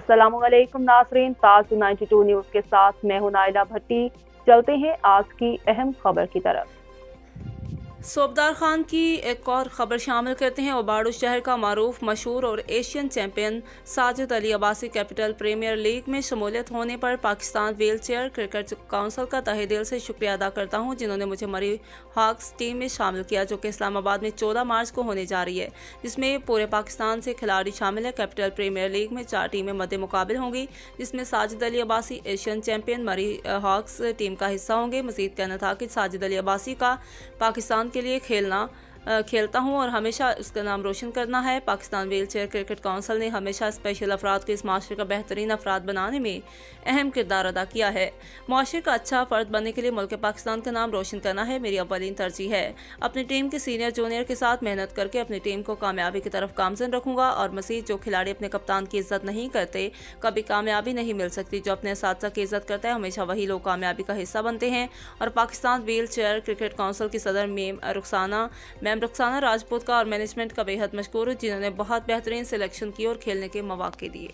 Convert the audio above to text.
अस्सलामुअलैकुम नाज़रीन, ताज़ 92 न्यूज़ के साथ मैं हूं नाइला भट्टी। चलते हैं आज की अहम खबर की तरफ। सोबदार खान की एक और ख़बर शामिल करते हैं। ओबाड़ू शहर का मारूफ, मशहूर और Asian champion Sajid Ali Abbasi capital premier league में शमूलियत होने पर Pakistan wheel chair cricket council का तहे दिल से शुक्रिया अदा करता हूं, जिन्होंने मुझे मरी हॉक्स टीम में शामिल किया, जो कि इस्लामाबाद में 14 मार्च को होने जा रही है, जिसमें पूरे पाकिस्तान से खिलाड़ी शामिल है। कैपिटल प्रीमियर लीग में 4 टीमें मद्दे मुकाबिल होंगी, जिसमें साजिद अली अब्बासी एशियन चैंपियन मरी हॉक्स टीम का हिस्सा होंगे। मजीद कहना था कि साजिद अली अब्बासी का पाकिस्तान के लिए खेलता हूं और हमेशा उसका नाम रोशन करना है। Pakistan wheel chair cricket council ने हमेशा स्पेशल अफराद को इस माशरे का बेहतरीन अफराद बनाने में अहम किरदार अदा किया है। माशरे का अच्छा फ़र्द बनने के लिए मुल्क पाकिस्तान का नाम रोशन करना है मेरी अव्वलीन तरजीह है। अपनी टीम के सीनियर जूनियर के साथ मेहनत करके अपनी टीम को कामयाबी की तरफ गामजन रखूंगा और मज़ीद जो खिलाड़ी अपने कप्तान की इज्जत नहीं करते, कभी कामयाबी नहीं मिल सकती। जो अपने साथी की इज्जत करता है, हमेशा वही लोग कामयाबी का हिस्सा बनते हैं। और Pakistan wheel chair cricket council की सदर मैम रुखसाना राजपूत का और मैनेजमेंट का बेहद मशकूर हूँ, जिन्होंने बहुत बेहतरीन सिलेक्शन की और खेलने के मौके दिए।